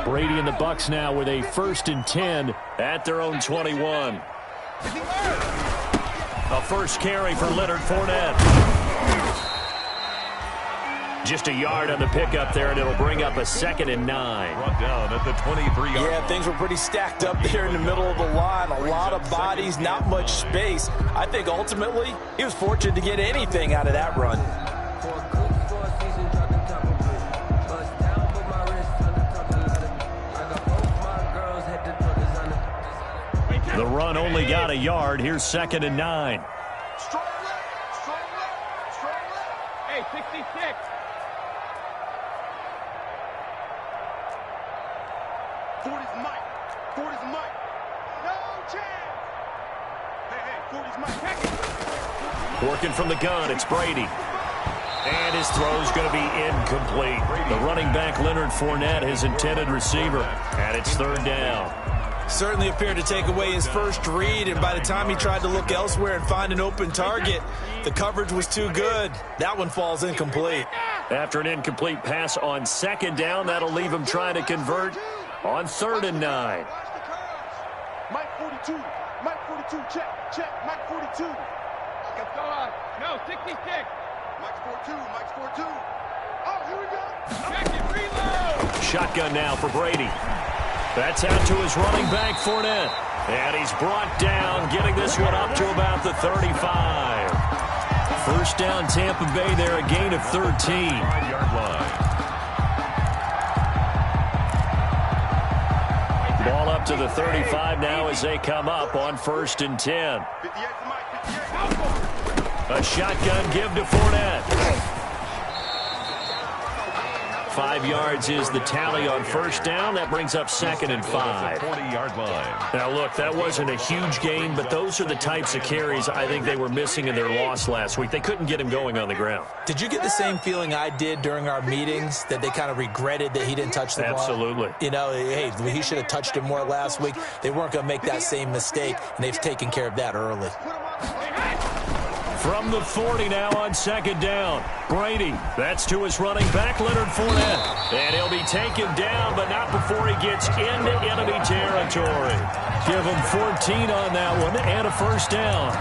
Brady and the Bucs now with a 1st and 10 at their own 21. A first carry for Leonard Fournette. Just a yard on the pickup there, and it'll bring up a 2nd and 9. Brought down at the 23-yard line. Yeah, things were pretty stacked up there in the middle of the line. A lot of bodies, not much space. I think ultimately he was fortunate to get anything out of that run. The run only got a yard. Here's 2nd and 9. Strong left, strong left, strong left. Hey, 66. Forty's Mike. Forty's Mike. No chance. Hey, 40's Mike. Working from the gun, it's Brady. And his throw's going to be incomplete. The running back, Leonard Fournette, his intended receiver. And it's 3rd down. Certainly appeared to take away his first read, and by the time he tried to look elsewhere and find an open target, the coverage was too good. That one falls incomplete. After an incomplete pass on 2nd down, that'll leave him trying to convert on 3rd and 9. Mike 42. Mike 42. Check. Mike 42. Let's go on. No, 66. Mike's 42. Mike's 42. Oh, here we go. Check it. Reload. Shotgun now for Brady. That's out to his running back, Fournette. And he's brought down, getting this one up to about the 35. 1st down, Tampa Bay there, a gain of 13. 5-yard line. Ball up to the 35 now as they come up on 1st and 10. 58 to Mike. 58. A shotgun give to Fournette. 5 yards is the tally on 1st down. That brings up 2nd and 5. 40-yard line. Now, look, that wasn't a huge gain, but those are the types of carries I think they were missing in their loss last week. They couldn't get him going on the ground. Did you get the same feeling I did during our meetings, that they kind of regretted that he didn't touch the ball? Absolutely. You know, hey, he should have touched it more last week. They weren't going to make that same mistake, and they've taken care of that early. From the 40 now on 2nd down. Brady, that's to his running back, Leonard Fournette. And he'll be taken down, but not before he gets into enemy territory. Give him 14 on that one and a 1st down.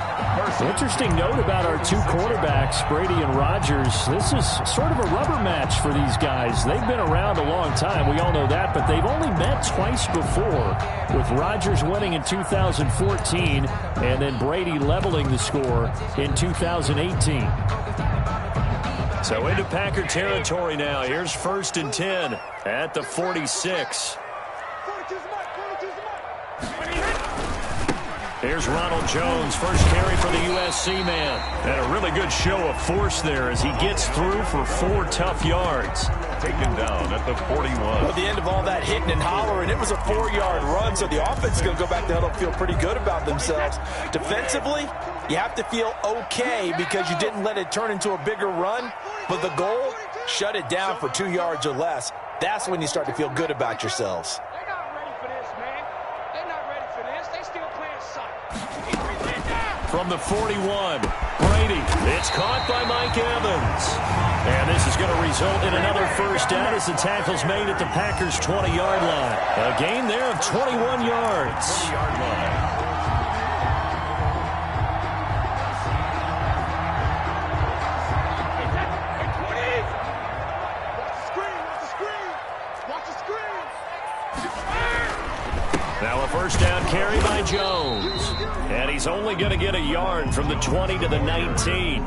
Interesting note about our 2 quarterbacks, Brady and Rodgers. This is sort of a rubber match for these guys. They've been around a long time. We all know that, but they've only met twice before, with Rodgers winning in 2014 and then Brady leveling the score in 2018. So into Packer territory now. Here's 1st and 10 at the 46. Here's Ronald Jones, first carry for the USC man. And a really good show of force there as he gets through for 4 tough yards. Taken down at the 41. At the end of all that hitting and hollering, it was a 4-yard run, so the offense is going to go back to huddle and feel pretty good about themselves. Defensively, you have to feel okay because you didn't let it turn into a bigger run, but the goal, shut it down for 2 yards or less. That's when you start to feel good about yourselves. They're not ready for this, man. They're not ready for this. They still playing suck. From the 41, Brady. It's caught by Mike Evans. And this is going to result in another 1st down as the tackle's made at the Packers' 20-yard line. A gain there of 21 yards. 20-yard line. Now a 1st down carry by Jones. And he's only going to get a yard from the 20 to the 19.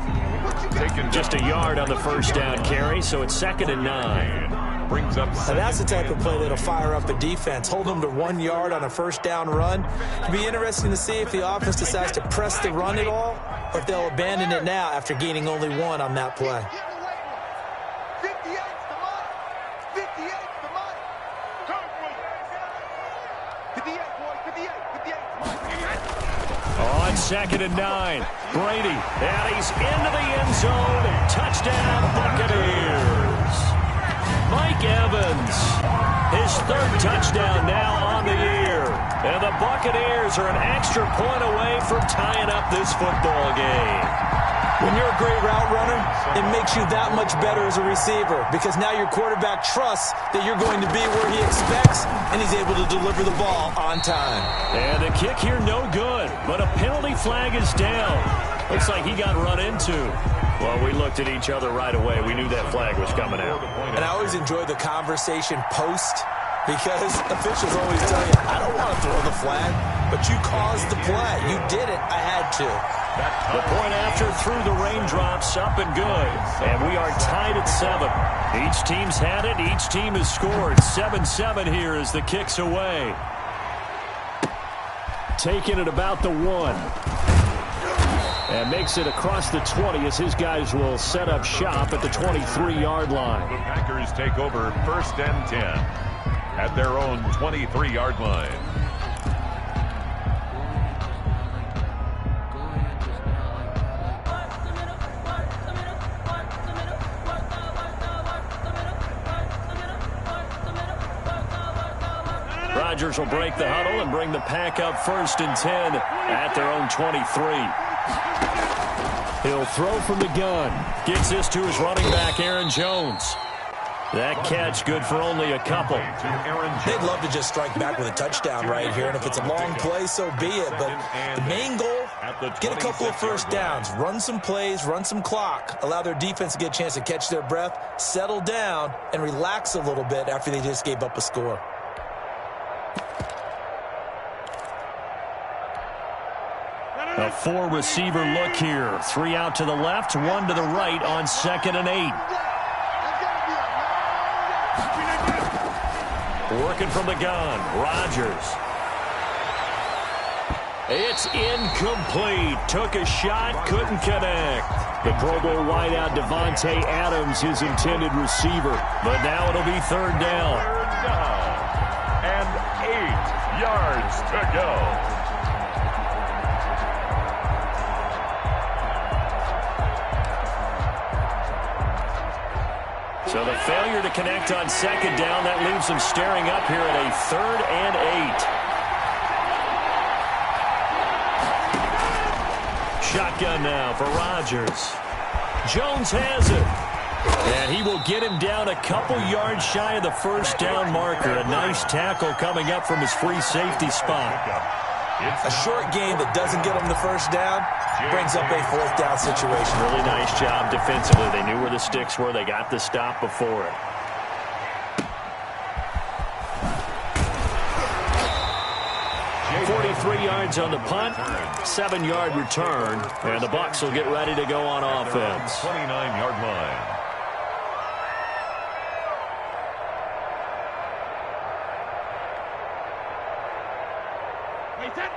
Just a yard on the 1st down carry, so it's 2nd and 9. Brings up. Now that's the type of play that'll fire up a defense. Hold them to 1 yard on a 1st down run. It'll be interesting to see if the offense decides to press the run at all, or if they'll abandon it now after gaining only 1 on that play. On 2nd and 9, Brady, and he's into the end zone. Touchdown, Buccaneers. Mike Evans, his 3rd touchdown now on the year. And the Buccaneers are an extra point away from tying up this football game. When you're a great route runner, it makes you that much better as a receiver because now your quarterback trusts that you're going to be where he expects, and he's able to deliver the ball on time. And the kick here no good, but a penalty flag is down. Looks like he got run into. Well, we looked at each other right away. We knew that flag was coming out. And I always enjoy the conversation post because officials always tell you, I don't want to throw the flag, but you caused the play. You did it. I had to. The point after through the raindrops, up and good. And we are tied at 7. Each team's had it. Each team has scored. 7-7 here as the kick's away. Taking it about the 1. And makes it across the 20 as his guys will set up shop at the 23-yard line. The Packers take over 1st and 10 at their own 23-yard line. Rodgers will break the huddle and bring the pack up 1st and 10 at their own 23. He'll throw from the gun. Gets this to his running back, Aaron Jones. That catch good for only a couple. They'd love to just strike back with a touchdown right here, and if it's a long play, so be it. But the main goal, get a couple of first downs, run some plays, run some clock, allow their defense to get a chance to catch their breath, settle down, and relax a little bit after they just gave up a score. A 4-receiver look here. 3 out to the left, 1 to the right on 2nd and 8. Working from the gun, Rodgers. It's incomplete. Took a shot, couldn't connect. The Pro Bowl wideout Devontae Adams, his intended receiver. But now it'll be 3rd down. 3rd down. And 8 yards to go. So the failure to connect on 2nd down, that leaves them staring up here at a 3rd and 8. Shotgun now for Rodgers. Jones has it. And he will get him down a couple yards shy of the 1st down marker. A nice tackle coming up from his free safety spot. A short game that doesn't get them the 1st down brings up a 4th down situation. Really nice job defensively. They knew where the sticks were. They got the stop before it. .43 yards on the punt, 7-yard return, and the Bucs will get ready to go on offense. 29-yard line.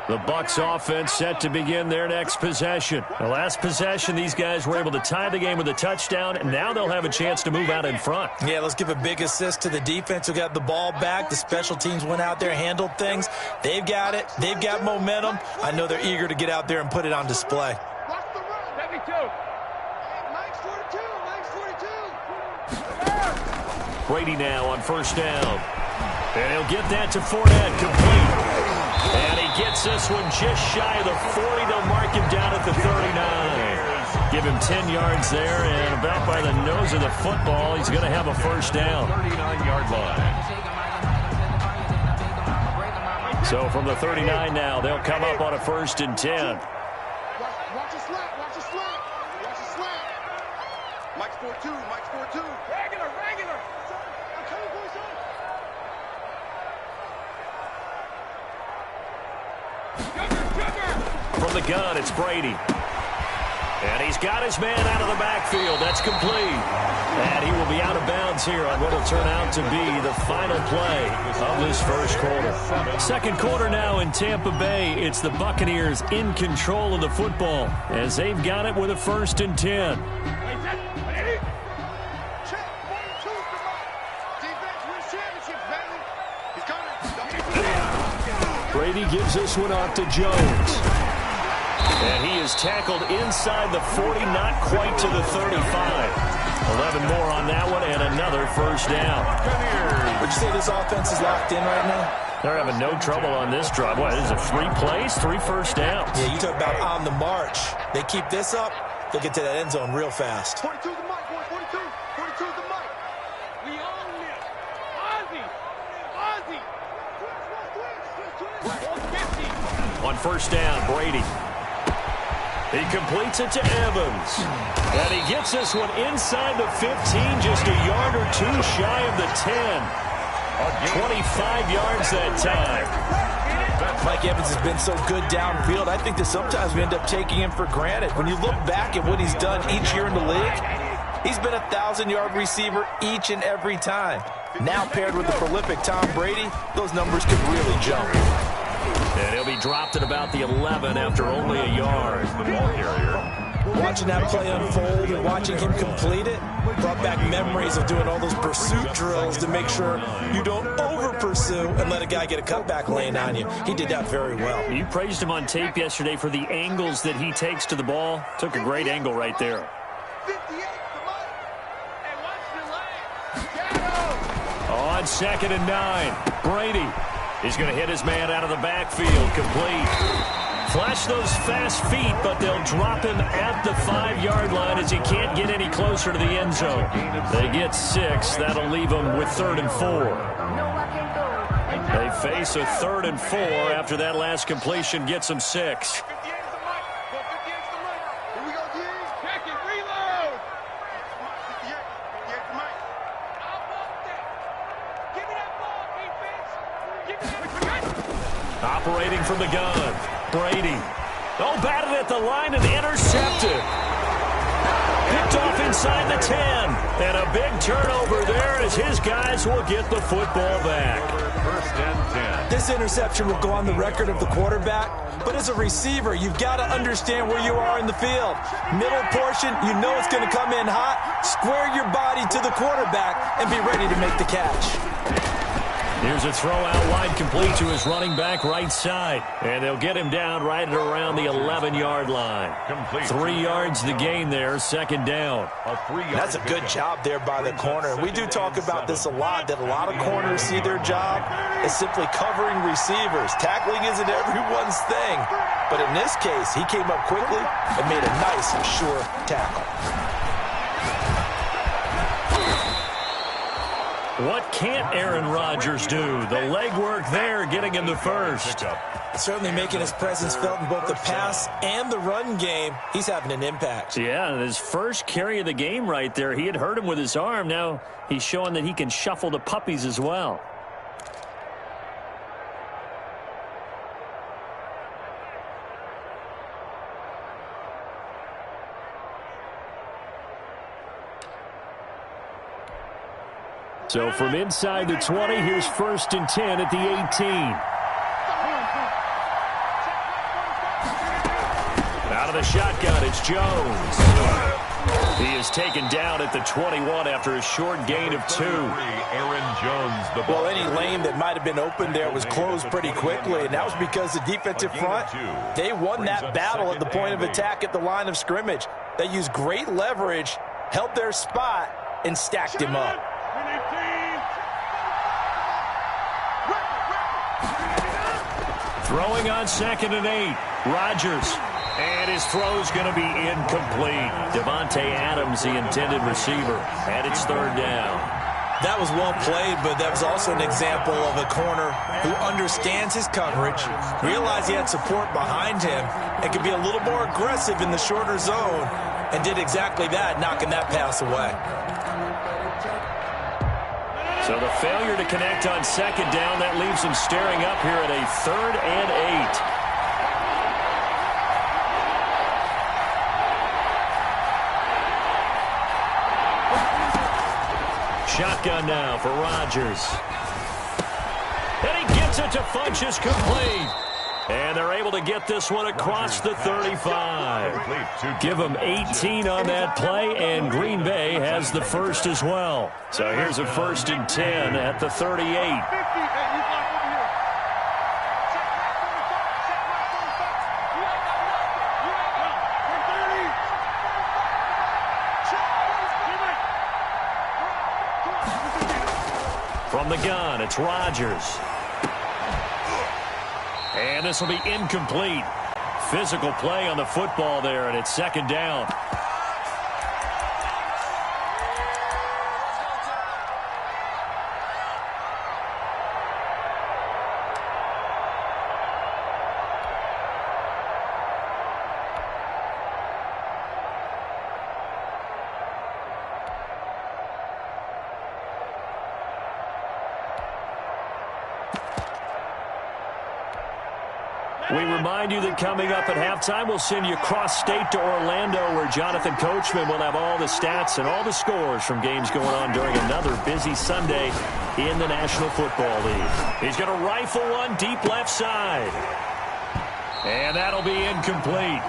The Bucs offense set to begin their next possession. The last possession, these guys were able to tie the game with a touchdown, and now they'll have a chance to move out in front. Yeah, let's give a big assist to the defense who got the ball back. The special teams went out there, handled things. They've got it. They've got momentum. I know they're eager to get out there and put it on display. Watch the run. 72. Mike's 42. Mike's 42. Brady now on 1st down. And he'll get that to Fournette, complete. And he gets this one just shy of the 40. They'll mark him down at the 39. Give him 10 yards there, and about by the nose of the football, he's going to have a 1st down. 39-yard line. So from the 39 now, they'll come up on a 1st and 10. Watch a slant. Watch a slant. Watch a slant. Mike's 4-2. Mike's 4-2. Regular. I'm coming for you, son. From the gun, it's Brady. And he's got his man out of the backfield. That's complete. And he will be out of bounds here on what will turn out to be the final play of this 1st quarter. 2nd quarter now in Tampa Bay. It's the Buccaneers in control of the football as they've got it with a 1st and 10. Check. 1-2. Defense wins championships, baby. He's coming. Brady gives this one off to Jones. And he is tackled inside the 40, not quite to the 35. 11 more on that one, and another 1st down. Would you say this offense is locked in right now? They're having no trouble on this drive. What, is it 3 plays, 3 1st downs? Yeah, you talk about on the march. They keep this up, They'll get to that end zone real fast. 42 is the mic, boy. 42. 42 is the mic. We own this. Ozzy. Ozzy. On first down, Brady. He completes it to Evans. And he gets this one inside the 15, just a yard or two shy of the 10. 25 yards that time. Mike Evans has been so good downfield. I think that sometimes we end up taking him for granted. When you look back at what he's done each year in the league, he's been a 1,000-yard receiver each and every time. Now paired with the prolific Tom Brady, those numbers could really jump. And he'll be dropped at about the 11 after only a yard. The ball carrier. Watching that play unfold and watching him complete it brought back memories of doing all those pursuit drills to make sure you don't over-pursue and let a guy get a cutback lane on you. He did that very well. You praised him on tape yesterday for the angles that he takes to the ball. Took a great angle right there. 58 the mic. Hey, watch the leg. On 2nd and 9, Brady. He's going to hit his man out of the backfield, complete. Flash those fast feet, but they'll drop him at the 5-yard line as he can't get any closer to the end zone. They get 6. That'll leave them with 3rd and 4. They face a 3rd and 4 after that last completion gets them 6. 58 is the mic. Go 58 is the mic. Here we go, G. Check it. Reload. 58. 58 is the mic. I want that. Give me that ball, defense. Give me that. Operating from the gun. Brady. Oh, batted at the line and intercepted. Picked off inside the 10. And a big turnover there as his guys will get the football back. 1st and 10. This interception will go on the record of the quarterback, but as a receiver, you've got to understand where you are in the field. Middle portion, you know it's going to come in hot. Square your body to the quarterback and be ready to make the catch. Here's a throw out wide, complete to his running back right side. And they'll get him down right at around the 11-yard line. Complete. 3 yards the gain there, 2nd down. That's a good job there by the corner. We do talk about this a lot, that a lot of corners see their job as simply covering receivers. Tackling isn't everyone's thing. But in this case, he came up quickly and made a nice, sure tackle. What can't Aaron Rodgers do? The legwork there, getting him the first. Certainly making his presence felt in both the pass and the run game. He's having an impact. Yeah, his first carry of the game right there. He had hurt him with his arm. Now he's showing that he can shuffle the puppies as well. So from inside the 20, here's 1st and 10 at the 18. Out of the shotgun, it's Jones. He is taken down at the 21 after a short gain of 2. Aaron Jones, the ball. Well, any lane that might have been open there was closed pretty quickly, and that was because the defensive front, they won that battle at the point of attack at the line of scrimmage. They used great leverage, held their spot, and stacked him up. Throwing on 2nd and 8, Rodgers. And his throw's going to be incomplete. Devontae Adams, the intended receiver, and it's 3rd down. That was well played, but that was also an example of a corner who understands his coverage, realized he had support behind him, and could be a little more aggressive in the shorter zone, and did exactly that, knocking that pass away. So the failure to connect on 2nd down, that leaves him staring up here at a 3rd and 8. Shotgun now for Rodgers. And he gets it to Funchess, complete. And they're able to get this one across the 35. Give them 18 on that play, and Green Bay has the first as well. So here's a 1st and 10 at the 38. From the gun, it's Rodgers. And this will be incomplete. Physical play on the football there, and it's 2nd down. We remind you that coming up at halftime, we'll send you cross-state to Orlando, where Jonathan Coachman will have all the stats and all the scores from games going on during another busy Sunday in the National Football League. He's going to rifle one deep left side. And that'll be incomplete.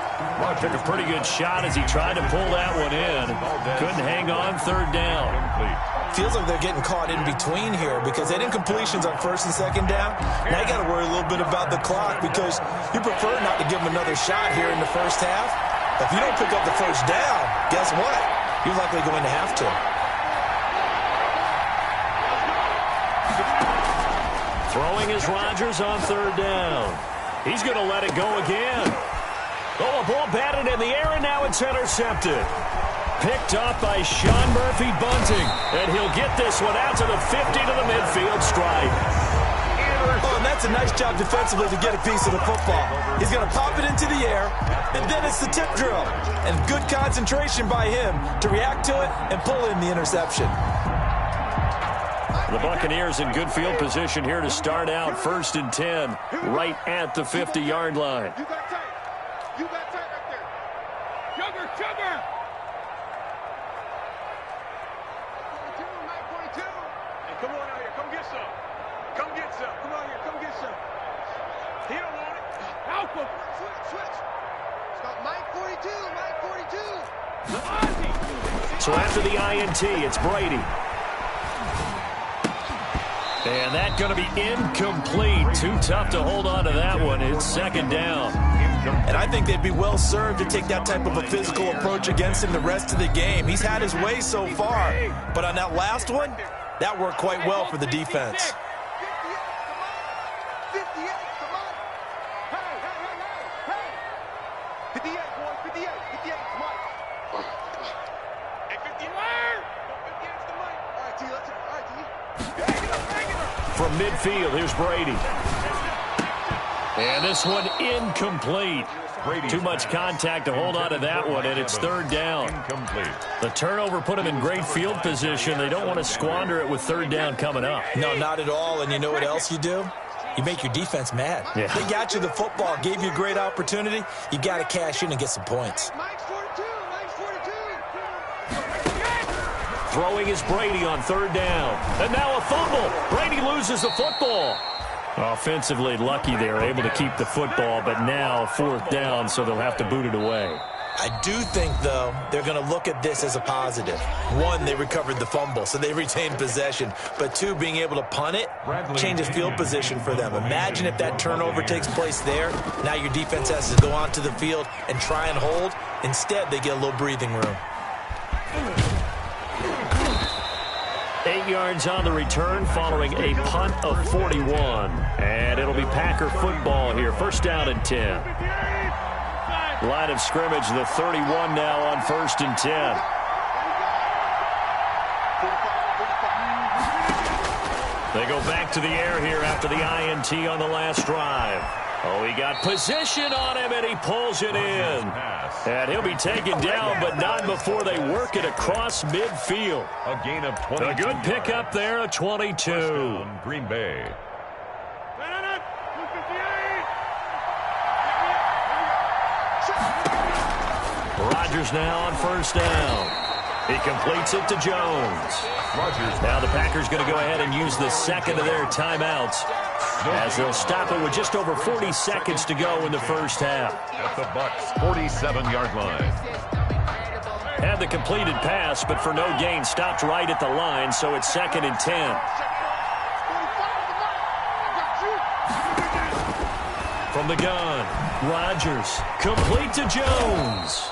Took a pretty good shot as he tried to pull that one in. Couldn't hang on, third down. Feels like they're getting caught in between here because they didn't completions on first and second down. Now you got to worry a little bit about the clock because you prefer not to give them another shot here in the first half. If you don't pick up the first down, guess what? You're likely going to have to. Throwing is Rodgers on third down. He's going to let it go again. Oh, a ball batted in the air, and now it's intercepted. Picked up by Sean Murphy Bunting. And he'll get this one out to the 50 to the midfield stripe. Oh, and that's a nice job defensively to get a piece of the football. He's going to pop it into the air, and then it's the tip drill. And good concentration by him to react to it and pull in the interception. The Buccaneers in good field position here to start out. 1st and 10, right at the 50-yard line. You got tight. You got tight right there. Sugar, sugar. 42. Hey, come on out here. Come get some. Come get some. Come on here. Come get some. He don't want it. Help him. Switch. It's got Mike 42. Mike 42. So after the INT, it's Brady. And that's going to be incomplete. Too tough to hold on to that one. It's second down. And I think they'd be well served to take that type of a physical approach against him the rest of the game. He's had his way so far. But on that last one, that worked quite well for the defense. 58, come on. Hey. 58, boys, 58. 58, it's Mike. Hey, 58. 58's the Mike. All right, T, let's go. All right, T. From midfield, here's Brady. And this one incomplete. Too much contact to hold on to that one, and it's third down. The turnover put him in great field position. They don't want to squander it with third down coming up. No, not at all. And you know what else you do? You make your defense mad. Yeah. They got you the football, gave you a great opportunity. You got to cash in and get some points. Mike's 42. Mike's 42. Throwing is Brady on third down. And now a fumble. Brady loses the football. Offensively lucky they're able to keep the football, but now fourth down, so they'll have to boot it away. I do think, though, they're going to look at this as a positive. One, they recovered the fumble, so they retained possession. But two, being able to punt it changes field position for them. Imagine if that turnover takes place there. Now your defense has to go onto the field and try and hold. Instead, they get a little breathing room. 8 yards on the return following a punt of 41. And it'll be Packer football here. First down and 10. Line of scrimmage, the 31 now on 1st and 10. They go back to the air here after the INT on the last drive. Oh, he got position on him, and he pulls it in. And he'll be taken down, but not before they work it across midfield. A gain of 22. A good pickup there, a 22. Green Bay. Rodgers now on first down. He completes it to Jones. Now the Packers going to go ahead and use the second of their timeouts as they'll stop it with just over 40 seconds to go in the first half. At the Bucs' 47-yard line. Had the completed pass, but for no gain, stopped right at the line, so it's 2nd and 10. From the gun, Rodgers, complete to Jones.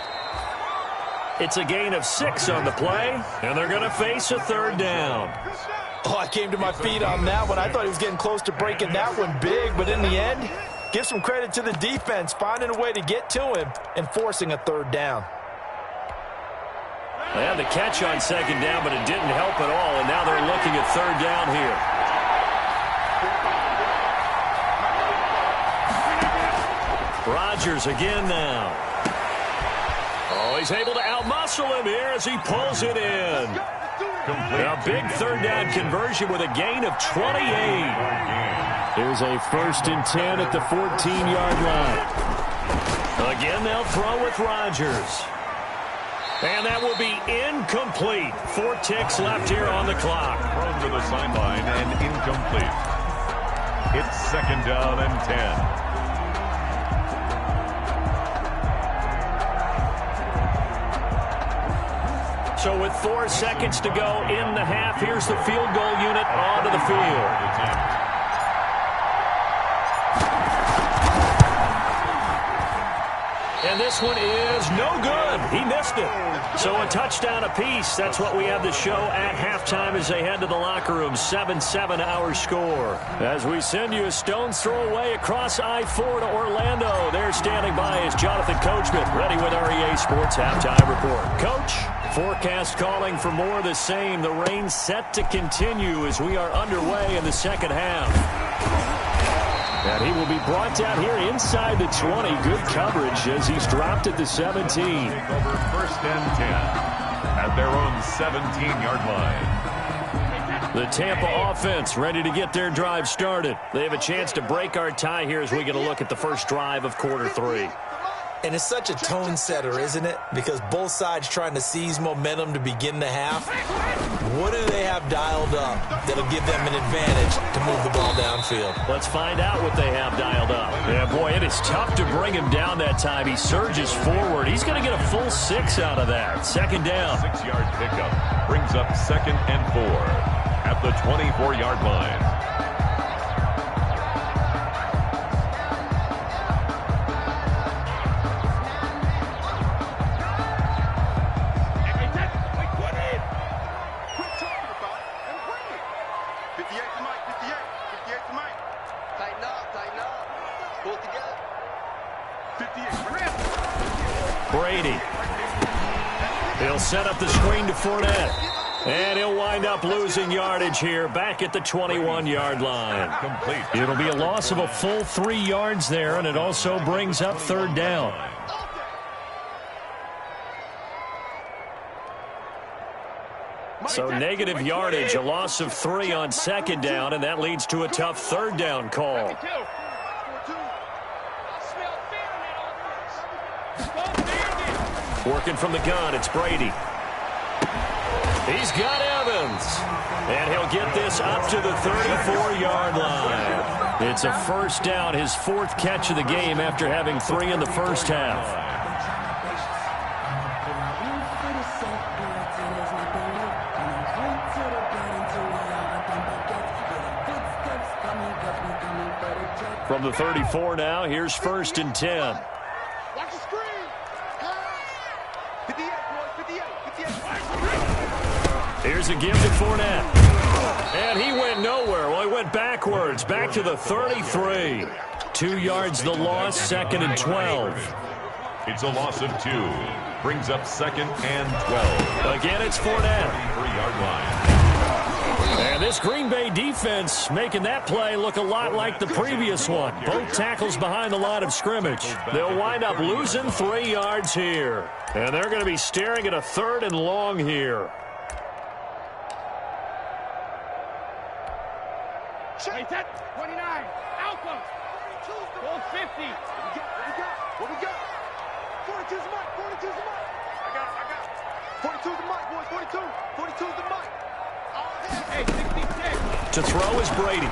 It's a gain of 6 on the play, and they're going to face a third down. Oh, I came to my feet on that one. I thought he was getting close to breaking that one big, but in the end, give some credit to the defense, finding a way to get to him and forcing a third down. They had the catch on second down, but it didn't help at all, and now they're looking at third down here. Rodgers again now. Oh, he's able to outmuscle him here as he pulls it in. A big third down conversion with a gain of 28. Here's a 1st and 10 at the 14-yard line. Again, they'll throw with Rodgers. And that will be incomplete. 4 ticks left here on the clock. Thrown to the sideline and incomplete. It's 2nd down and 10. So with 4 seconds to go in the half, here's the field goal unit onto the field. And this one is no good. He missed it. So a touchdown apiece. That's what we have to show at halftime as they head to the locker room. 7-7 our score. As we send you a stone's throw away across I-4 to Orlando. There standing by is Jonathan Coachman, ready with our EA Sports Halftime Report. Coach, forecast calling for more of the same. The rain set to continue as we are underway in the second half. And he will be brought down here inside the 20. Good coverage as he's dropped at the 17. Take over 1st and 10 at their own 17-yard line. The Tampa offense ready to get their drive started. They have a chance to break our tie here as we get a look at the first drive of quarter 3. And it's such a tone setter, isn't it? Because both sides trying to seize momentum to begin the half. What do they have dialed up that'll give them an advantage to move the ball downfield? Let's find out what they have dialed up. Yeah, boy, it is tough to bring him down that time. He surges forward. He's going to get a full 6 out of that. 2nd down. 6-yard pickup brings up 2nd and 4 at the 24-yard line. Brady. He'll set up the screen to Fournette. And he'll wind up losing yardage here back at the 21-yard line. Complete. It'll be a loss of a full 3 yards there, and it also brings up 3rd down. So negative yardage, a loss of 3 on 2nd down, and that leads to a tough 3rd down call. Working from the gun, it's Brady. He's got Evans. And he'll get this up to the 34-yard line. It's a 1st down, his 4th catch of the game after having 3 in the first half. From the 34 now, here's 1st and 10. Here's a give to Fournette. And he went nowhere. Well, he went backwards, back to the 33. 2 yards the loss, 2nd and 12. It's a loss of 2. Brings up 2nd and 12. Again, it's Fournette. 33-yard line. And this Green Bay defense making that play look a lot like the previous one. Both tackles behind the line of scrimmage. They'll wind up losing 3 yards here. And they're going to be staring at a 3rd and long here. Hey, 29. Alpha. Goal 50. What we got? 42's the mic. 42's the mic. I got it. 42's the mic, boys. 42. 42's the mic. Hey, 66. To throw is Brady.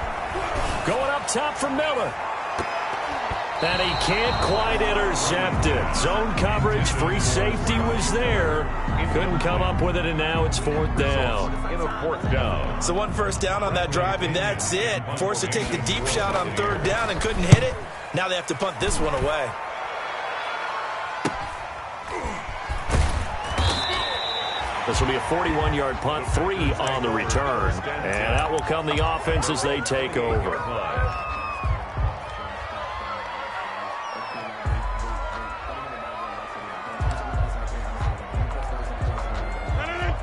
Going up top from Miller. And he can't quite intercept it. Zone coverage, free safety was there. Couldn't come up with it, and now it's 4th down. In a 4th down. So 1 first down on that drive, and that's it. Forced to take the deep shot on 3rd down and couldn't hit it. Now they have to punt this one away. This will be a 41-yard punt, 3 on the return. And out will come the offense as they take over.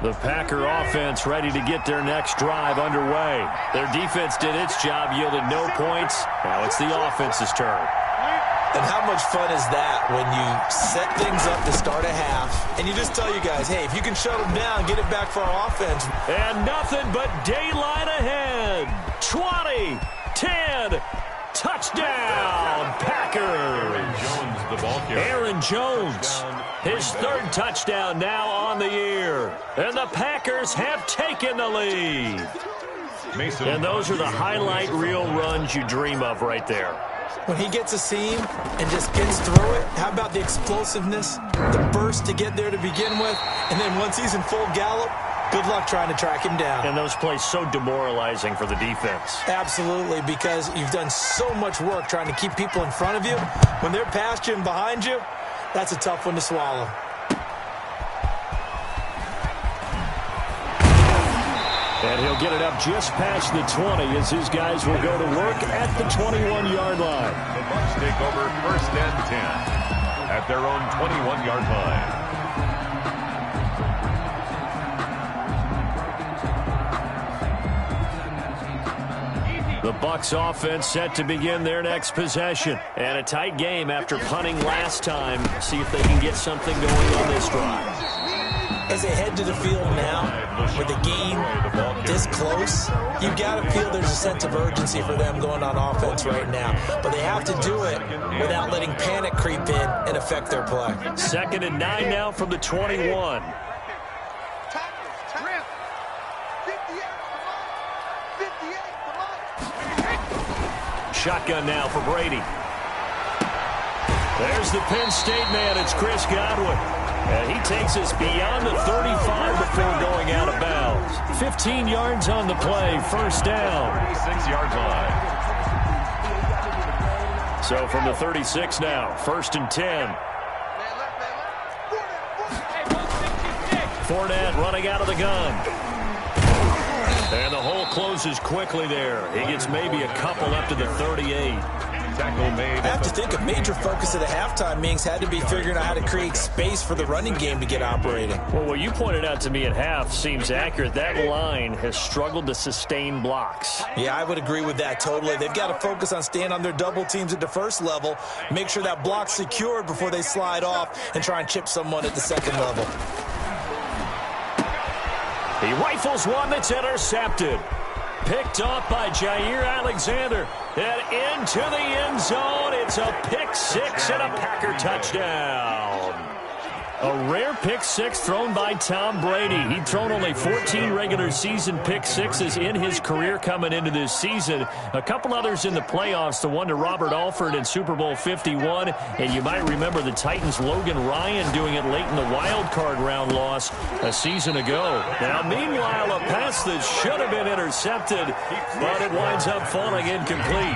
The Packer offense ready to get their next drive underway. Their defense did its job, yielded no points. Now it's the offense's turn. And how much fun is that when you set things up to start a half and you just tell you guys, hey, if you can shut them down, get it back for our offense. And nothing but daylight ahead. 20, 10. Touchdown, Packers. Jones, the ball carrier. Aaron Jones, his third touchdown now on the year. And the Packers have taken the lead. And those are the highlight reel runs you dream of right there. When he gets a seam and just gets through it, how about the explosiveness, the burst to get there to begin with, and then once he's in full gallop, good luck trying to track him down. And those plays so demoralizing for the defense. Absolutely, because you've done so much work trying to keep people in front of you. When they're past you and behind you, that's a tough one to swallow. And he'll get it up just past the 20 as his guys will go to work at the 21-yard line. The Bucs take over 1st and 10 at their own 21-yard line. The Bucs offense set to begin their next possession. And a tight game after punting last time. See if they can get something going on this drive. As they head to the field now, with the game this close, you've got to feel there's a sense of urgency for them going on offense right now. But they have to do it without letting panic creep in and affect their play. 2nd and 9 now from the 21. Shotgun now for Brady. There's the Penn State man. It's Chris Godwin. And he takes us beyond the 35 before going out of bounds. 15 yards on the play, 1st down. 36-yard line. So from the 36 now, 1st and 10. Fournette running out of the gun. And the hole closes quickly there. He gets maybe a couple up to the 38. Tackle made. I have to think a major focus of the halftime meetings had to be figuring out how to create space for the running game to get operating. Well, what you pointed out to me at half seems accurate. That line has struggled to sustain blocks. Yeah, I would agree with that totally. They've got to focus on staying on their double teams at the first level, make sure that block's secured before they slide off and try and chip someone at the second level. He rifles one that's intercepted. Picked off by Jair Alexander. And into the end zone. It's a pick six and a Packer touchdown. A rare pick six thrown by Tom Brady. He'd thrown only 14 regular season pick sixes in his career coming into this season. A couple others in the playoffs, the one to Robert Alford in Super Bowl 51. And you might remember the Titans' Logan Ryan doing it late in the wild card round loss a season ago. Now, meanwhile, a pass that should have been intercepted, but it winds up falling incomplete.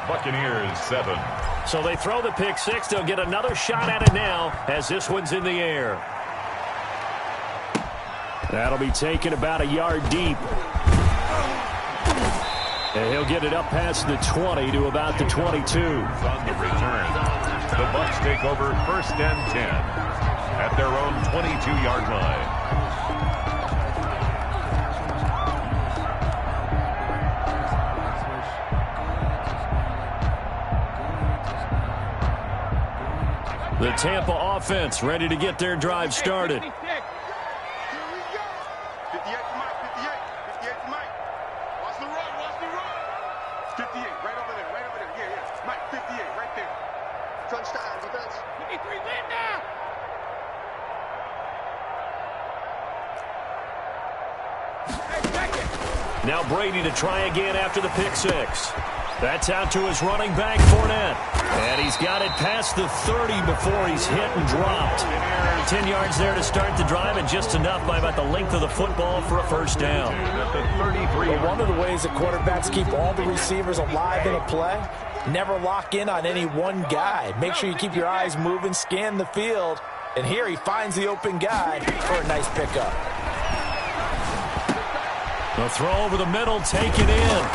Buccaneers 7. So they throw the pick six. They'll get another shot at it now as this one's in the air. That'll be taken about a yard deep. And he'll get it up past the 20 to about the 22. On the return, the Bucs take over 1st and 10 at their own 22-yard line. The Tampa offense ready to get their drive started. 58 to Mike, 58 to Mike. Watch the run. 58, right over there, yeah. Mike, 58, right there. Touchdown, defense. 53, Linda! Now Brady to try again after the pick six. That's out to his running back, Fournette. And he's got it past the 30 before he's hit and dropped. 10 yards there to start the drive, and just enough by about the length of the football for a first down. Well, one of the ways that quarterbacks keep all the receivers alive in a play, never lock in on any one guy. Make sure you keep your eyes moving, scan the field. And here he finds the open guy for a nice pickup. The throw over the middle, taken in.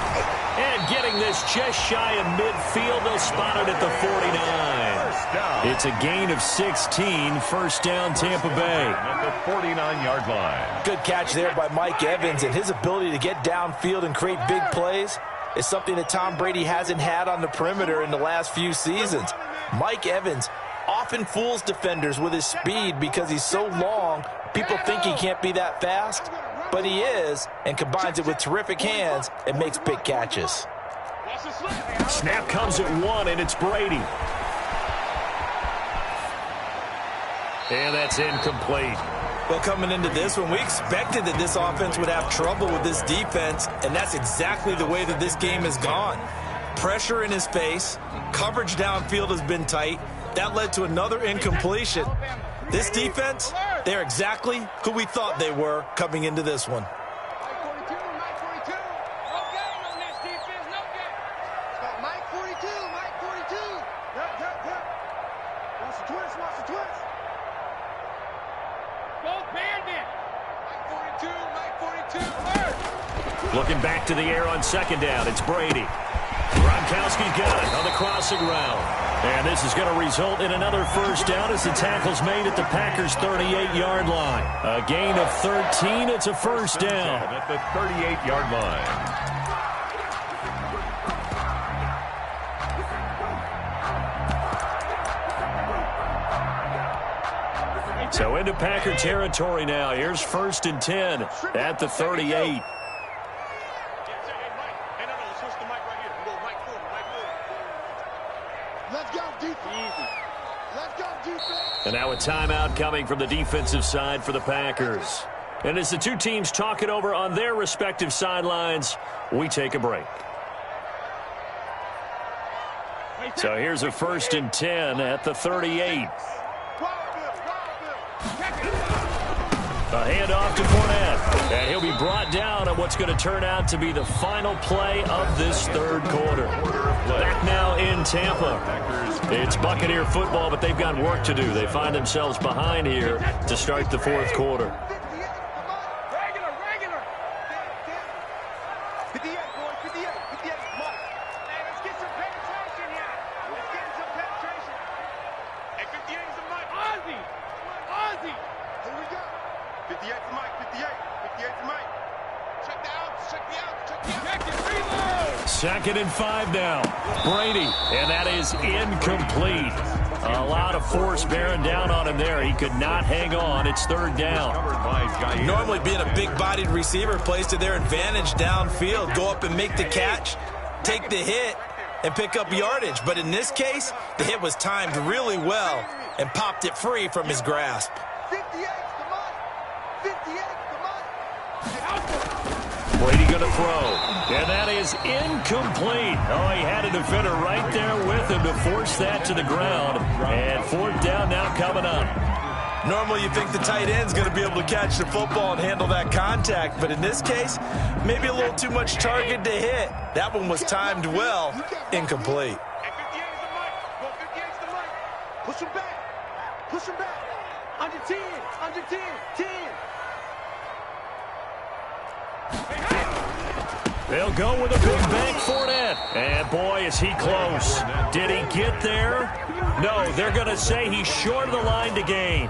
And getting this just shy of midfield, they'll spot it at the 49. It's a gain of 16, first down Tampa Bay. At the 49-yard line. Good catch there by Mike Evans, and his ability to get downfield and create big plays is something that Tom Brady hasn't had on the perimeter in the last few seasons. Mike Evans often fools defenders with his speed because he's so long, people think he can't be that fast. But he is, and combines it with terrific hands and makes big catches. Snap comes at 1, and it's Brady. And that's incomplete. Well, coming into this one, we expected that this offense would have trouble with this defense, and that's exactly the way that this game has gone. Pressure in his face, coverage downfield has been tight. That led to another incompletion. This defense, they're exactly who we thought they were coming into this one. Looking back to the air on second down, it's Brady. Gronkowski's got it on the crossing route. And this is going to result in another first down as the tackle's made at the Packers' 38-yard line. A gain of 13, it's a first down. At the 38-yard line. So into Packer territory now. Here's 1st and 10 at the 38. And now a timeout coming from the defensive side for the Packers. And as the two teams talk it over on their respective sidelines, we take a break. So here's a 1st and 10 at the 38. A handoff to Fournette. And he'll be brought down on what's going to turn out to be the final play of this third quarter. Back now in Tampa. It's Buccaneer football, but they've got work to do. They find themselves behind here to start the fourth quarter. Regular. 58, boys, 58. Come on. Hey, let's get some penetration here. Let's get some penetration. Hey, 58 is the mic. Ozzy. Here we go. 58 is the mic. 58 is the mic. Check the outs. Check it. Reload. 2nd and 5 now. Brady, and that is incomplete. A lot of force bearing down on him there. He could not hang on. It's 3rd down. Normally being a big-bodied receiver plays to their advantage downfield. Go up and make the catch, take the hit, and pick up yardage. But in this case, the hit was timed really well and popped it free from his grasp. 58's the mic. 58's the mic. Brady going to throw. And that is incomplete. Oh, he had a defender right there with him to force that to the ground. And 4th down now coming up. Normally you think the tight end's going to be able to catch the football and handle that contact. But in this case, maybe a little too much target to hit. That one was timed well. Incomplete. Hey, 58's the mic. Go, 58's the mic. Push him back. Under 10. 10. They'll go with a big bank Fournette. And boy, is he close. Did he get there? No, they're going to say he's short of the line to gain.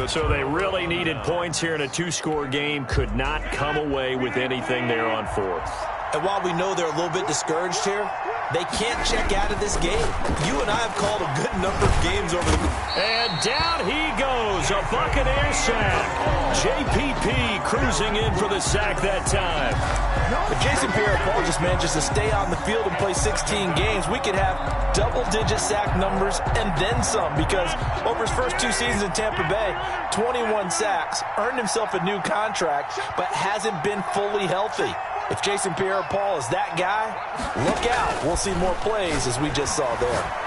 So they really needed points here in a 2-score game. Could not come away with anything there on 4th. And while we know they're a little bit discouraged here, they can't check out of this game. You and I have called a good number of games over the... And down he goes, a Buccaneer sack. JPP cruising in for the sack that time. If Jason Pierre-Paul just manages to stay on the field and play 16 games, we could have double-digit sack numbers and then some, because over his first 2 seasons in Tampa Bay, 21 sacks, earned himself a new contract, but hasn't been fully healthy. If Jason Pierre-Paul is that guy, look out. We'll see more plays as we just saw there.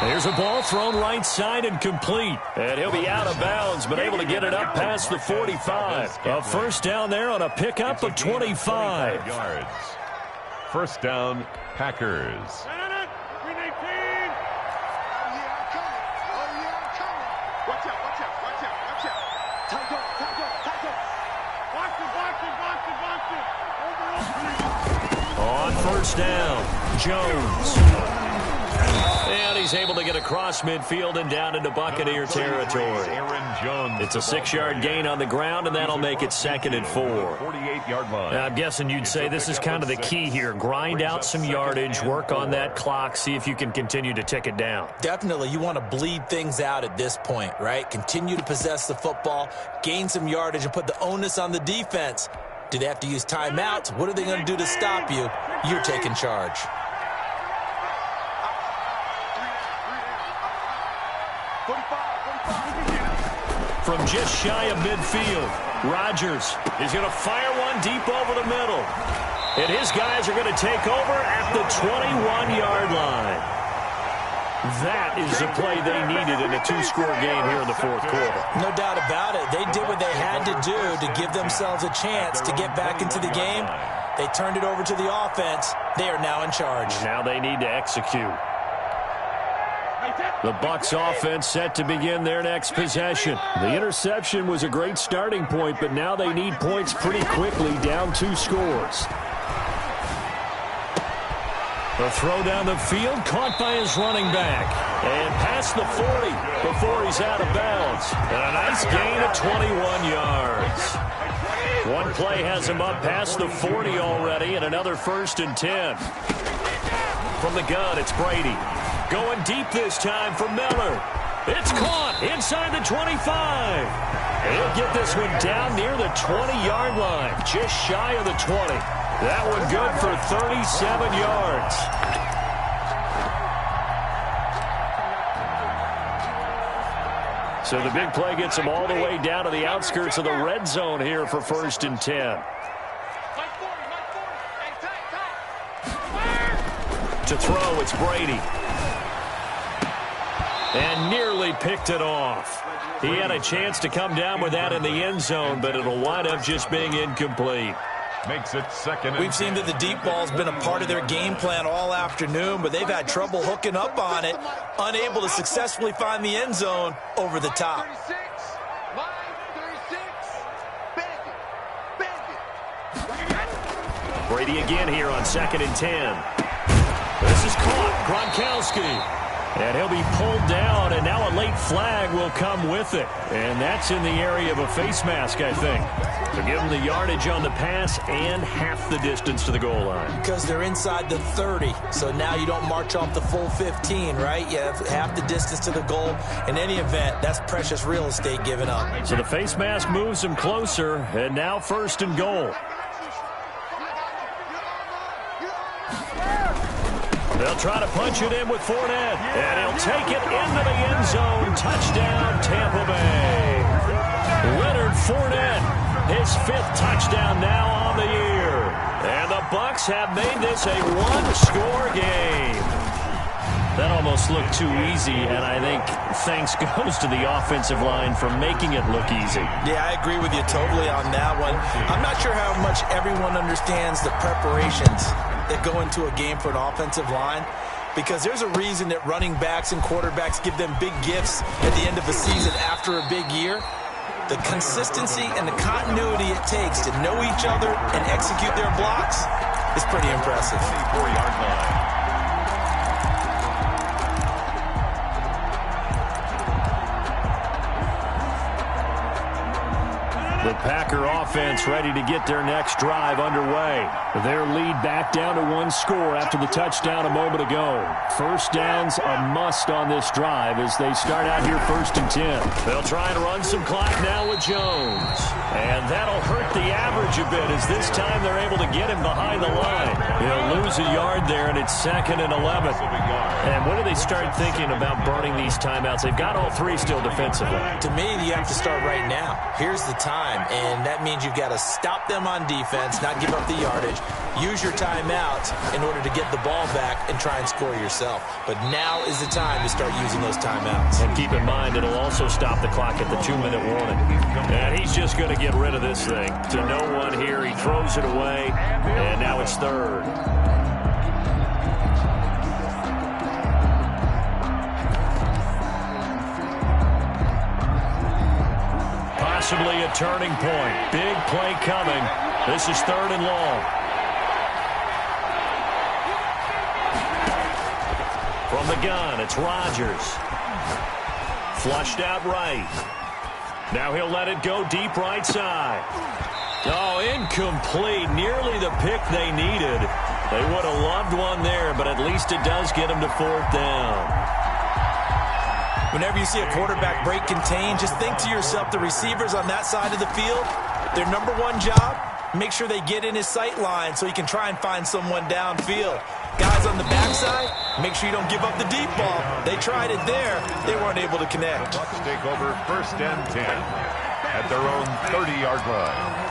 There's a ball thrown right side and complete. And he'll be out of bounds, but able to get it up past the 45. A first down there on a pickup of 25 yards. First down, Packers. 319. Oh, yeah, I'm coming. Watch out. Tight up. On first down, Jones. And he's able to get across midfield and down into Buccaneer territory. It's a 6-yard gain on the ground, and that'll make it 2nd and 4. 48-yard line. I'm guessing you'd say this is kind of the key here. Grind out some yardage, work on that clock, see if you can continue to tick it down. Definitely, you want to bleed things out at this point, right? Continue to possess the football, gain some yardage, and put the onus on the defense. Do they have to use timeouts? What are they going to do to stop you? You're taking charge. From just shy of midfield, Rodgers is going to fire one deep over the middle. And his guys are going to take over at the 21-yard line. That is the play they needed in a two-score game here in the fourth quarter. No doubt about it. They did what they had to do to give themselves a chance to get back into the game. They turned it over to the offense. They are now in charge. Now they need to execute. The Bucs offense set to begin their next possession. The interception was a great starting point, but now they need points pretty quickly, down 2 scores. The throw down the field, caught by his running back. And past the 40 before he's out of bounds. And a nice gain of 21 yards. One play has him up past the 40 already, and another 1st and 10. From the gun, it's Brady. Going deep this time for Miller. It's caught inside the 25. He'll get this one down near the 20-yard line, just shy of the 20. That one good for 37 yards. So the big play gets him all the way down to the outskirts of the red zone here for 1st and 10. To throw, it's Brady. And nearly picked it off. He had a chance to come down with that in the end zone, but it'll wind up just being incomplete. Makes it 2nd. We've seen that the deep ball's been a part of their game plan all afternoon, but they've had trouble hooking up on it, unable to successfully find the end zone over the top. Brady again here on 2nd and 10. This is caught. Gronkowski. And he'll be pulled down, and now a late flag will come with it. And that's in the area of a face mask, I think. To give them the yardage on the pass and half the distance to the goal line. Because they're inside the 30, so now you don't march off the full 15, right? You have half the distance to the goal. In any event, that's precious real estate given up. So the face mask moves them closer, and now 1st and goal. They'll try to punch it in with Fournette, and he'll take it into the end zone. Touchdown, Tampa Bay. Leonard Fournette, his 5th touchdown now on the year. And the Bucs have made this a one-score game. That almost looked too easy, and I think thanks goes to the offensive line for making it look easy. Yeah, I agree with you totally on that one. I'm not sure how much everyone understands the preparations that go into a game for an offensive line, because there's a reason that running backs and quarterbacks give them big gifts at the end of the season after a big year. The consistency and the continuity it takes to know each other and execute their blocks is pretty impressive. 24-yard line. The Packer offense ready to get their next drive underway. Their lead back down to 1 score after the touchdown a moment ago. First down's a must on this drive as they start out here 1st and 10. They'll try and run some clock now with Jones. And that'll hurt the average a bit as this time they're able to get him behind the line. He'll lose a yard there, and it's 2nd and 11. And when do they start thinking about burning these timeouts? They've got all 3 still defensively. To me, you have to start right now. Here's the time, and that means you've got to stop them on defense, not give up the yardage, use your timeouts in order to get the ball back and try and score yourself. But now is the time to start using those timeouts. And keep in mind, it'll also stop the clock at the 2-minute warning. And he's just going to get rid of this thing. To no one here, he throws it away, and now it's 3rd. Possibly a turning point. Big play coming. This is 3rd and long. From the gun, it's Rodgers. Flushed out right. Now he'll let it go deep right side. Oh, incomplete. Nearly the pick they needed. They would have loved one there, but at least it does get them to 4th down. Whenever you see a quarterback break contain, just think to yourself, the receivers on that side of the field, their number one job make sure they get in his sight line so he can try and find someone downfield. Guys on the backside, make sure you don't give up the deep ball. They tried it there. They weren't able to connect. The Bucs take over 1st and 10 at their own 30-yard line.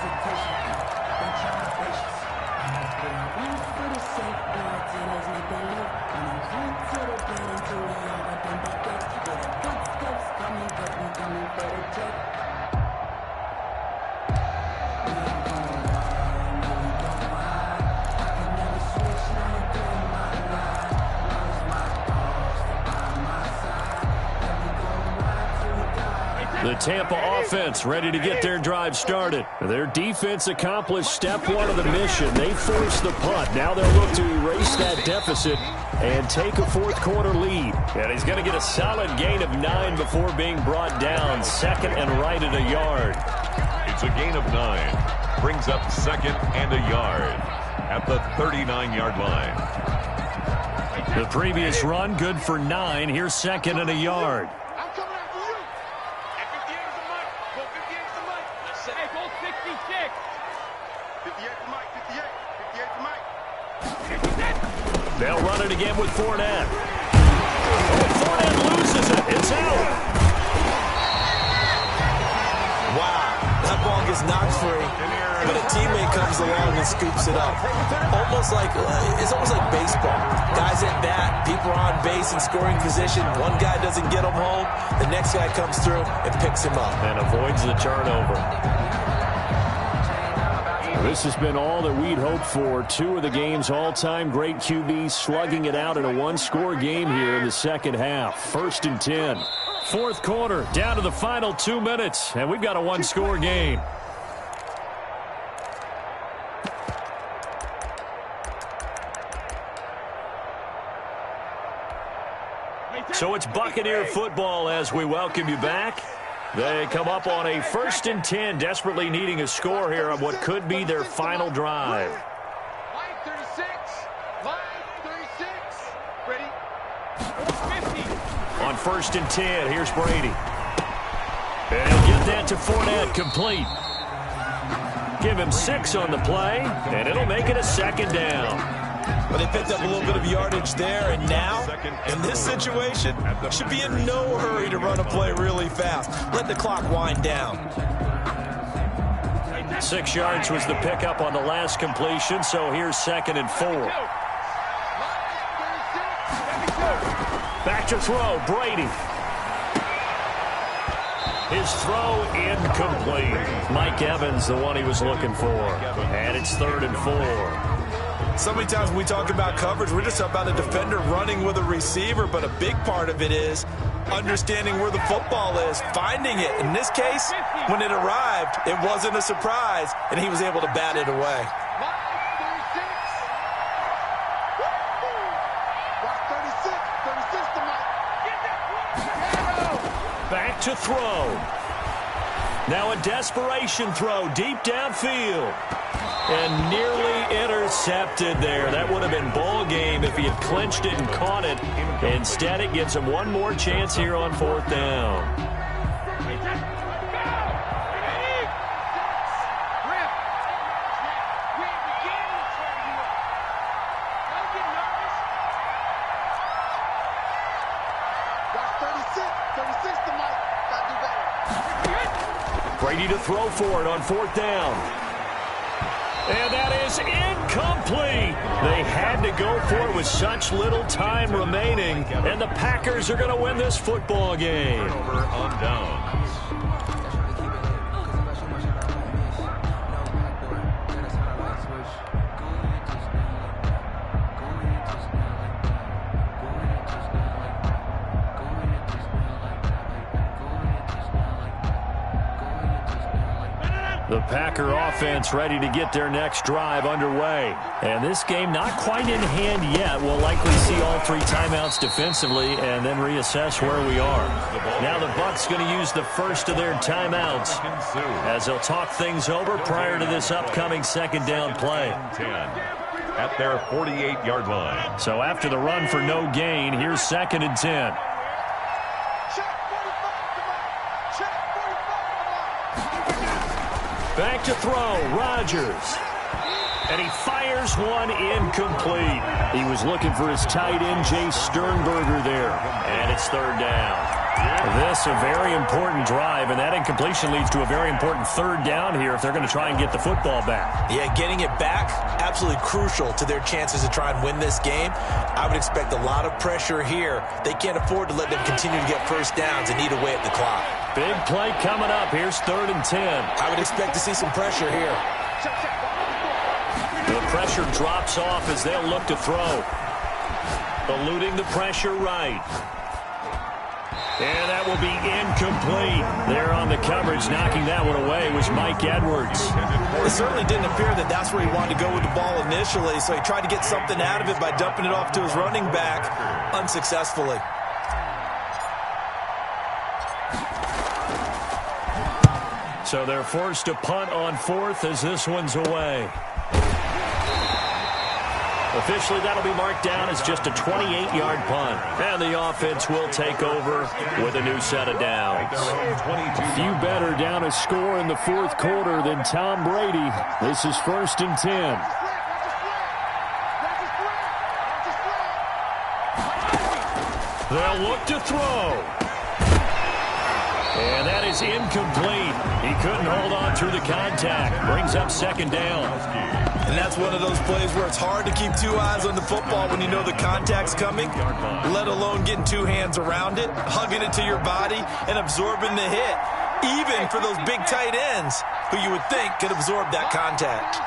The Tampa offense ready to get their drive started. Their defense accomplished step one of the mission. They forced the punt. Now they'll look to erase that deficit and take a fourth-quarter lead. And he's going to get a solid gain of 9 before being brought down. 2nd and right at a yard. It's a gain of 9. Brings up 2nd and a yard at the 39-yard line. The previous run good for 9. Here's 2nd and a yard. They'll run it again with Fournette. Oh, Fournette loses it. It's out. Wow, that ball gets knocked free, but a teammate comes along and scoops it up. It's almost like baseball. Guys at bat, people are on base in scoring position. One guy doesn't get him home. The next guy comes through and picks him up. And avoids the turnover. This has been all that we'd hoped for. 2 of the game's all-time great QBs slugging it out in a one-score game here in the second half. 1st and 10. 4th quarter, down to the final 2 minutes, and we've got a one-score game. So it's Buccaneer football as we welcome you back. They come up on a 1st and 10, desperately needing a score here on what could be their final drive. Line 36. Line 36. Ready? 50. On 1st and 10, here's Brady. And he'll get that to Fournette, complete. Give him 6 on the play, and it'll make it a 2nd down. But they picked up a little bit of yardage there, and now, in this situation, should be in no hurry to run a play really fast. Let the clock wind down. 6 yards was the pickup on the last completion, so here's 2nd and 4. Back to throw, Brady. His throw incomplete. Mike Evans, the one he was looking for. And it's 3rd and 4. So many times when we talk about coverage, we're just about a defender running with a receiver, but a big part of it is understanding where the football is, finding it. In this case, when it arrived, it wasn't a surprise, and he was able to bat it away. Back to throw. Now a desperation throw deep downfield. And nearly intercepted there. That would have been ball game if he had clinched it and caught it. Instead, it gives him one more chance here on 4th down. Brady to throw for it on 4th down. And that is incomplete. They had to go for it with such little time remaining. And the Packers are going to win this football game. Turnover on downs. The Packer offense ready to get their next drive underway. And this game not quite in hand yet. We'll likely see all 3 timeouts defensively and then reassess where we are. Now the Bucs going to use the first of their timeouts as they'll talk things over prior to this upcoming 2nd down play. 10 at their 48-yard line. So after the run for no gain, here's 2nd and 10. Back to throw, Rodgers. And he fires one incomplete. He was looking for his tight end, Jay Sternberger there. And it's third down. This a very important drive, and that incompletion leads to a very important third down here if they're going to try and get the football back. Yeah, getting it back, absolutely crucial to their chances to try and win this game. I would expect a lot of pressure here. They can't afford to let them continue to get first downs and eat away at the clock. Big play coming up. Here's 3rd and 10. I would expect to see some pressure here. The pressure drops off as they'll look to throw. Eluding the pressure right. And that will be incomplete. There on the coverage, knocking that one away was Mike Edwards. It certainly didn't appear that that's where he wanted to go with the ball initially, so he tried to get something out of it by dumping it off to his running back unsuccessfully. So they're forced to punt on 4th as this one's away. Officially, that'll be marked down as just a 28-yard punt. And the offense will take over with a new set of downs. Few better down a score in the 4th quarter than Tom Brady. This is 1st and 10. They'll look to throw. And that is incomplete. He couldn't hold on through the contact. Brings up 2nd down. And that's one of those plays where it's hard to keep 2 eyes on the football when you know the contact's coming, let alone getting 2 hands around it, hugging it to your body, and absorbing the hit, even for those big tight ends who you would think could absorb that contact.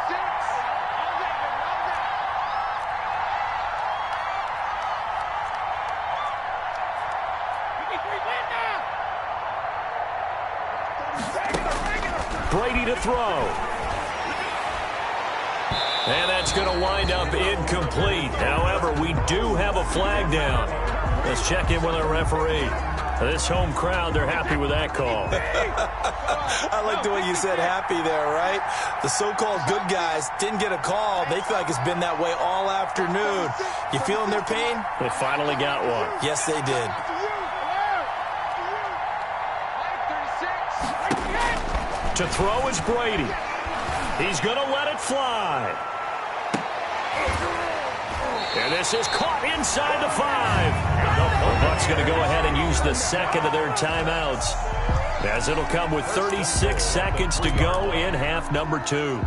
Brady to throw. And that's going to wind up incomplete. However, we do have a flag down. Let's check in with our referee. This home crowd, they're happy with that call. I like the way you said happy there, right? The so-called good guys didn't get a call. They feel like it's been that way all afternoon. You feeling their pain? They finally got one. Yes, they did. To throw is Brady. He's going to let it fly. And this is caught inside the 5. The Bucs going to go ahead and use the 2nd of their timeouts, as it'll come with 36 seconds to go in half number 2.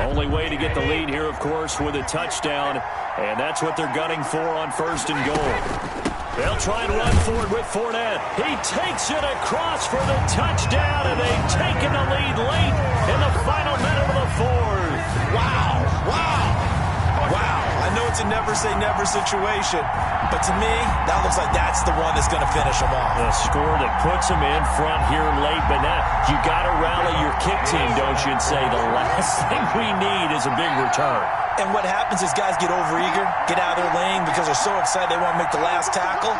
Only way to get the lead here, of course, with a touchdown, and that's what they're gunning for on 1st and goal. They'll try and run forward with Fournette. He takes it across for the touchdown, and they've taken the lead late in the final minute of the 4th. Wow, wow, wow. I know it's a never-say-never situation, but to me, that looks like that's the one that's going to finish them off. A score that puts them in front here late, but now you got to rally your kick team, don't you, and say the last thing we need is a big return. And what happens is guys get overeager, get out of their lane because they're so excited they want to make the last tackle.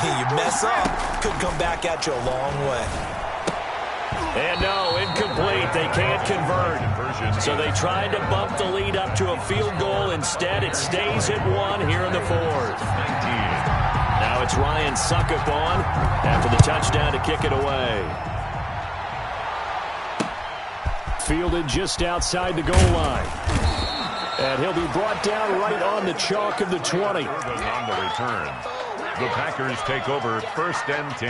You mess up, could come back at you a long way. And no, incomplete. They can't convert. So they tried to bump the lead up to a field goal. Instead, it stays at 1 here in the 4th. Now it's Ryan Suckup on after the touchdown to kick it away. Fielded just outside the goal line. And he'll be brought down right on the chalk of the 20. On the return, the Packers take over 1st and 10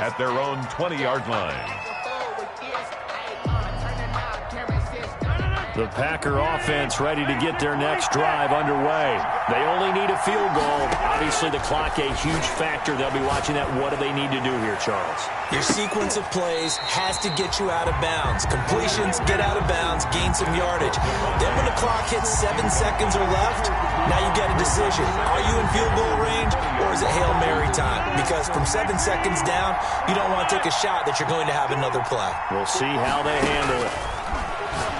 at their own 20-yard line. The Packer offense ready to get their next drive underway. They only need a field goal. Obviously, the clock a huge factor. They'll be watching that. What do they need to do here, Charles? Your sequence of plays has to get you out of bounds. Completions, get out of bounds, gain some yardage. Then when the clock hits 7 seconds or left, now you get a decision. Are you in field goal range, or is it Hail Mary time? Because from 7 seconds down, you don't want to take a shot that you're going to have another play. We'll see how they handle it.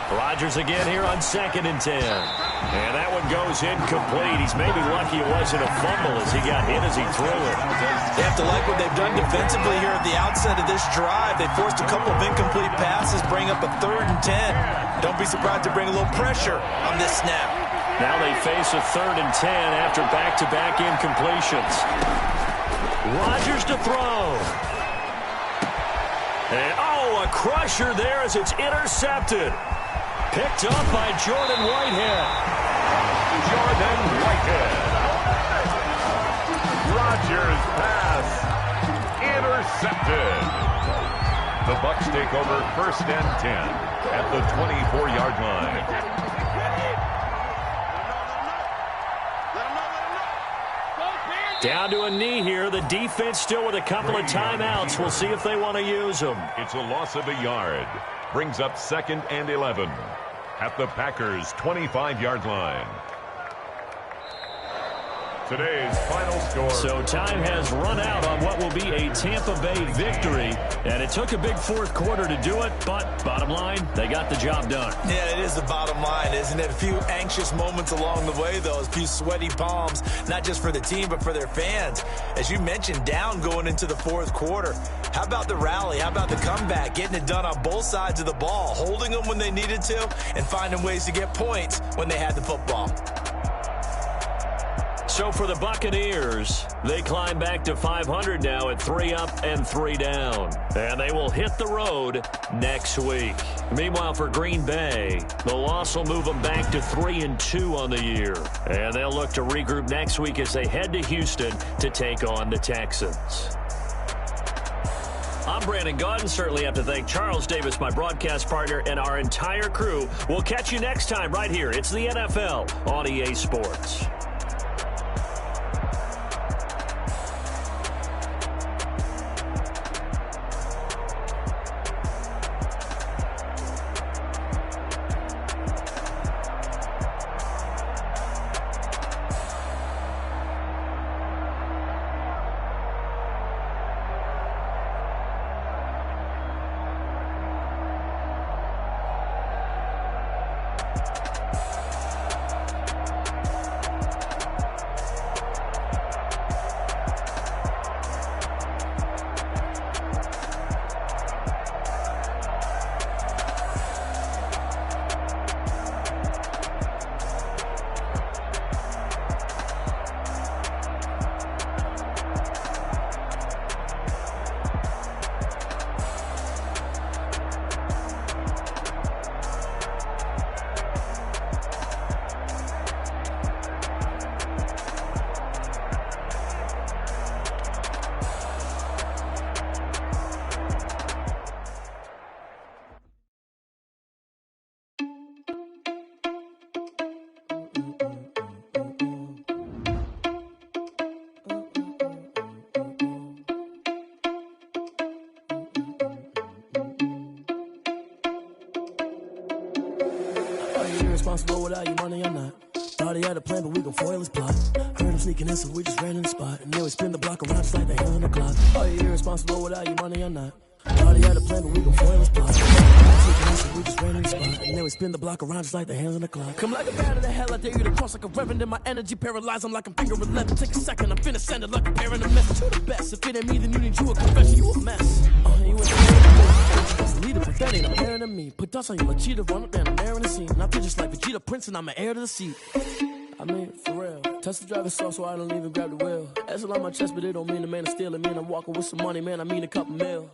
Rodgers again here on 2nd and 10. And that one goes incomplete. He's maybe lucky it wasn't a fumble as he got hit as he threw it. They have to like what they've done defensively here at the outset of this drive. They forced a couple of incomplete passes, bring up a 3rd and 10. Don't be surprised to bring a little pressure on this snap. Now they face a 3rd and 10 after back-to-back incompletions. Rodgers to throw. And, a crusher there as it's intercepted. Picked up by Jordan Whitehead. Jordan Whitehead. Rodgers pass intercepted. The Bucs take over 1st and 10 at the 24-yard line. Down to a knee here. The defense still with a couple of timeouts. We'll see if they want to use them. It's a loss of a yard. Brings up 2nd and 11 at the Packers' 25-yard line. Today's final score. So time has run out on what will be a Tampa Bay victory. And it took a big 4th quarter to do it, but bottom line, they got the job done. Yeah, it is the bottom line, isn't it? A few anxious moments along the way, though. A few sweaty palms, not just for the team, but for their fans. As you mentioned, down going into the 4th quarter. How about the rally? How about the comeback? Getting it done on both sides of the ball, holding them when they needed to, and finding ways to get points when they had the football. So for the Buccaneers, they climb back to 500 now at 3 up and 3 down. And they will hit the road next week. Meanwhile, for Green Bay, the loss will move them back to 3-2 on the year. And they'll look to regroup next week as they head to Houston to take on the Texans. I'm Brandon Gaudin. Certainly have to thank Charles Davis, my broadcast partner, and our entire crew. We'll catch you next time right here. It's the NFL on EA Sports. Responsible without your money or not. Thought he had a plan, but we gon' foil his plot. Heard him sneaking in, so we just ran in the spot. And then we spin the block around just like the hand on the clock. Are you irresponsible without your money or not? Thought he had a plan, but we gon' foil his plot. Sneaking in, so we just ran in the spot. And then we spin the block around just like the hands on the clock. Come like a bat of the hell, I dare you to cross like a reverend. In my energy paralyzed, I'm like I'm finger 11. Take a second, I'm finna send it like a parent a message to the best. If it ain't me, then you need you a confession, you a mess. You ain't the leader, but that ain't a parent of me. Put dust on you like cheetah, run up down, I'm airing the scene. I feel just like Vegeta Prince, and I'm an heir to the seat. I mean, for real. Touch the driver's soft, so I don't even grab the wheel. That's on my chest, but it don't mean the man is stealing. Man, I'm walking with some money, man, I mean a couple mil.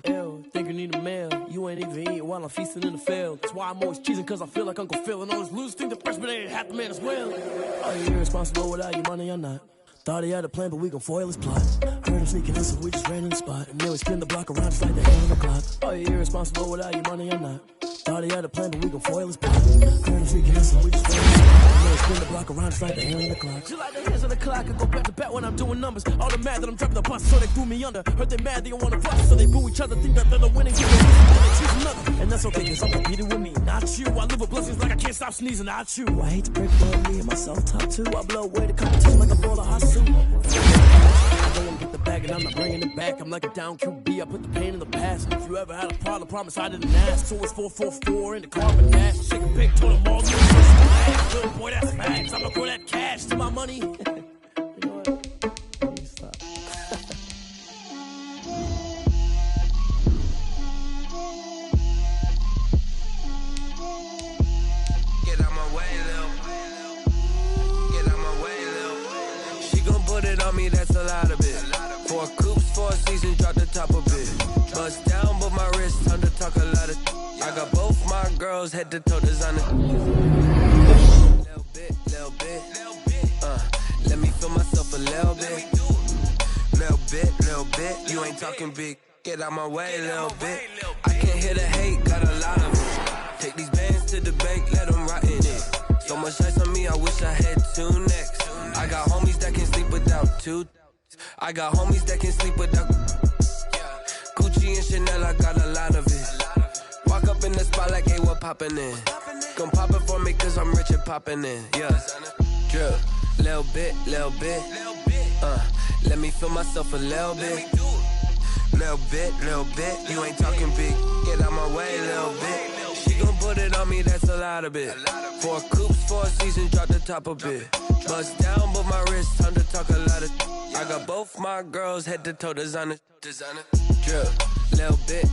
Ew, think you need a meal. You ain't even eating while I'm feasting in the field. That's why I'm always cheesing, cause I feel like Uncle Phil. And all this loose thing, the freshman ain't half the man as well. Are you irresponsible without your money or not? Thought he had a plan, but we gon' foil his plot. Heard him sneaking in, so we just ran in the spot. And then we spin the block around just like the hand on the clock. Are you irresponsible without your money or not? Thought he had a plan, but we gon' foil his plot. Heard him sneaking in, so we just ran in the spot. And then we spin the block around just like the hand on the clock. Just like the hands on the clock, I go back to back when I'm doing numbers. All the mad that I'm dropping the bus, so they threw me under. Heard they mad, they don't wanna rush, so they boo each other. Think that they're the winning, give a reason, then they choose another. And that's okay, cause I'm competing with me, not you. I live with blessings like I can't stop sneezing, not you. I hate to break up me and my self-talk too. I blow away the competition like a ball of hot soup. I go and get the bag and I'm not bringing it back. I'm like a down QB, I put the pain in the past. And if you ever had a problem, promise I didn't ask. So it's 444 in the carbon dash. Shake a big total mall, you good boy, that's facts. I'ma grow that cash to my money. You know what? Let me stop. Get out my way, Lil. seasons, drop the top a bit. Bust down, but my wrist, time to talk a lot of. I got both my girls, head to toe designer. Little bit, let me feel myself a little bit. Little bit, you ain't talking big. Get out my way, little bit. I can't hear the hate, got a lot of it. Take these bands to the bank, let them rot in it. So much ice on me, I wish I had two necks. I got homies that can sleep without two. I got homies that can sleep without Gucci and Chanel, I got a lot of it. Walk up in the spot like, hey, what poppin' in? Gon' pop it for me cause I'm rich and poppin' in, yeah. Drip, little bit, let me feel myself a little bit. Little bit, you ain't talking big. Get out my way, little bit. She gon' put it on me, that's a lot of it. 4 coops, 4 seasons, drop the top a bit. Bust down, but my wrist, time to talk a lot of. I got both my girls, head to toe designer. Drip, little bit,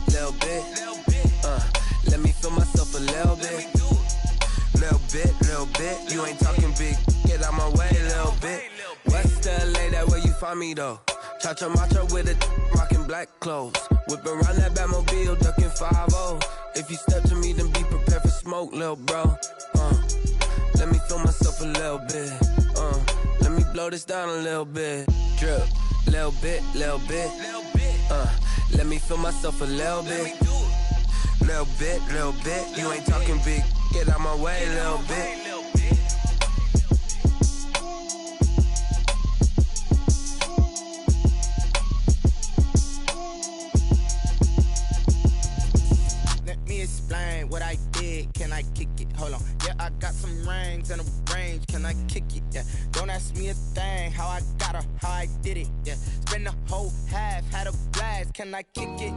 let me feel myself a little bit. Little bit, you ain't talking big. Get out my way, little bit. West LA, that where you find me though. Cha-cha matcha with a rockin' black clothes. Whip around that Batmobile, ducking 5-0. If you step to me, then be prepared for smoke, lil' bro. Let me feel myself a little bit. Let me blow this down a little bit. Drip, little bit. Let me feel myself a little bit. Little bit, you ain't talking big. Get out my way, little bit. Explain what I did, can I kick it? Hold on, yeah, I got some rings and a range, can I kick it? Yeah, don't ask me a thing, how I got her, how I did it, yeah, spend the whole half, had a blast, can I kick it?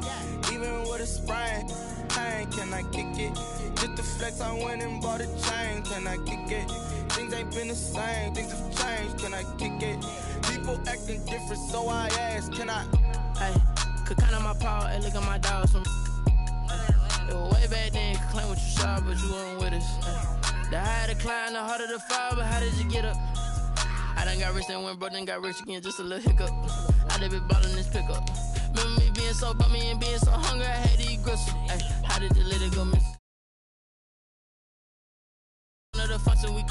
Even with a sprain, pain, can I kick it? Just the flex, I went and bought a chain, can I kick it? Things ain't been the same, things have changed, can I kick it? People acting different, so I ask, can I? Hey, could count on my power, and look at my dogs from. It was way back then, you could claim what you saw, but you weren't with us. The higher the climb, the harder the fall, but how did you get up? I done got rich and went broke, then got rich again, just a little hiccup. I done been ballin' this pickup. Remember me being so bummy and being so hungry, I had to eat gristle. Ay, how did the little go miss? One of the function we